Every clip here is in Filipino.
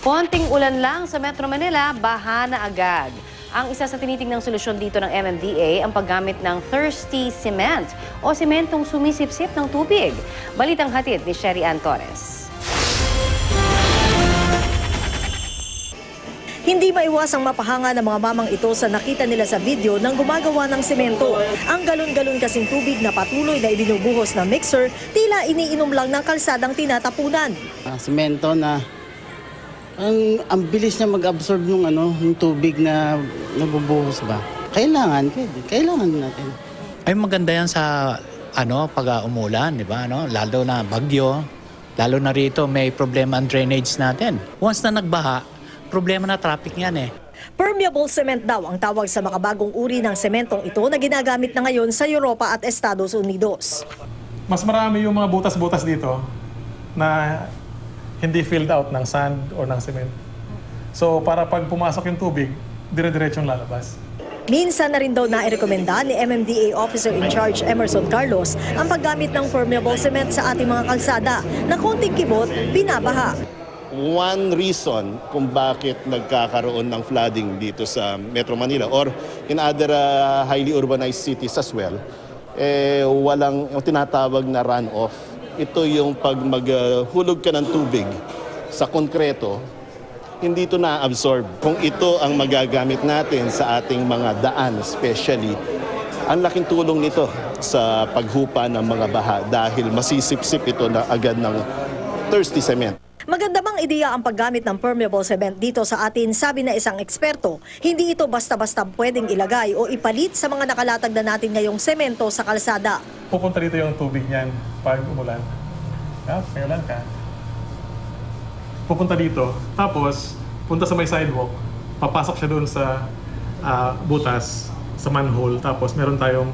Konting ulan lang sa Metro Manila, baha na agad. Ang isa sa tinitingnang solusyon dito ng MMDA ang paggamit ng thirsty cement o sementong sumisipsip ng tubig. Balitang hatid ni Sherry Ann Torres. Hindi maiwasang mapahanga ng mga mamang ito sa nakita nila sa video ng gumagawa ng semento. Ang galon-galon kasing tubig na patuloy na ibinubuhos ng mixer, tila iniinom lang ng kalsadang tinatapunan. Semento na ang bilis niya mag-absorb ng tubig na nabubuhos ba. Kailangan natin. Ay maganda yan sa pag umulan, di ba? Lalo na bagyo, lalo na rito may problema ang drainage natin. Once na nagbaha, problema na traffic yan eh. Permeable cement daw ang tawag sa makabagong uri ng sementong ito na ginagamit na ngayon sa Europa at Estados Unidos. Mas marami yung mga butas-butas dito na hindi filled out ng sand o ng cement. So para pag pumasok yung tubig, dire-diretsong lalabas. Minsan na rin daw nairekomenda ni MMDA Officer in Charge Emerson Carlos ang paggamit ng permeable cement sa ating mga kalsada na konting kibot, binabaha. One reason kung bakit nagkakaroon ng flooding dito sa Metro Manila or in other highly urbanized cities as well, walang tinatawag na runoff. Ito yung pag maghulog ka ng tubig sa konkreto, hindi ito na-absorb. Kung ito ang magagamit natin sa ating mga daan especially, ang laking tulong nito sa paghupa ng mga baha dahil masisipsip ito na agad ng thirsty cement. Maganda bang ideya ang paggamit ng permeable cement dito sa atin, sabi na isang eksperto. Hindi ito basta-basta pwedeng ilagay o ipalit sa mga nakalatag na natin ngayong semento sa kalsada. Pupunta dito yung tubig niyan pag umulan. May ulan ka. Pupunta dito, tapos punta sa may sidewalk, papasok siya doon sa butas, sa manhole, tapos meron tayong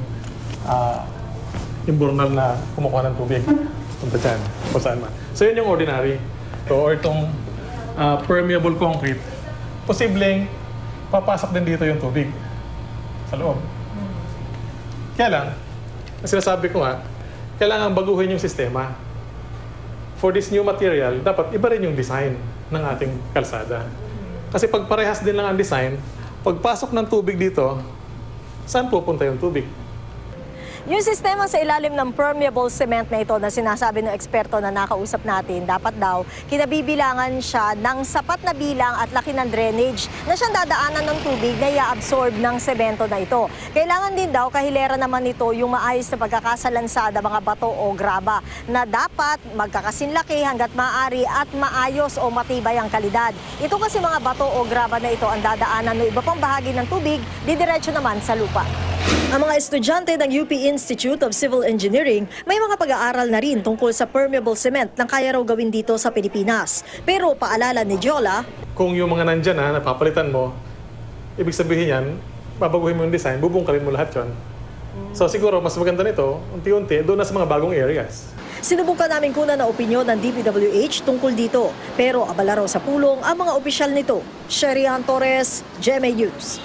imburnal na kumukuha ng tubig. Punta dyan, kung saan man. So yun yung ordinary. Or itong permeable concrete, posibleng papasok din dito yung tubig sa loob. Kaya lang, sinasabi ko kailangan baguhin yung sistema. For this new material, dapat iba rin yung design ng ating kalsada. Kasi pag parehas din lang ang design, pagpasok ng tubig dito, saan pupunta yung tubig? Yung sistema sa ilalim ng permeable cement na ito na sinasabi ng eksperto na nakausap natin, dapat daw kinabibilangan siya ng sapat na bilang at laki ng drainage na siyang dadaanan ng tubig na i-absorb ng semento na ito. Kailangan din daw kahilera naman ito yung maayos na pagkakasalansada mga bato o graba na dapat magkakasinlaki hanggat maaari at maayos o matibay ang kalidad. Ito kasi mga bato o graba na ito ang dadaanan ng iba pang bahagi ng tubig, didiretso naman sa lupa. Ang mga estudyante ng UP Institute of Civil Engineering may mga pag-aaral na rin tungkol sa permeable cement na kaya raw gawin dito sa Pilipinas. Pero paalala ni Jola, kung yung mga nandyan napapalitan mo, ibig sabihin yan, babaguhin mo yung design, bubungkalin mo lahat yun. So siguro mas maganda nito, unti-unti, doon na sa mga bagong areas. sinubukan namin kunan na opinyon ng DPWH tungkol dito. Pero abala raw sa pulong ang mga opisyal nito. Sherry Ann Torres, GMA News.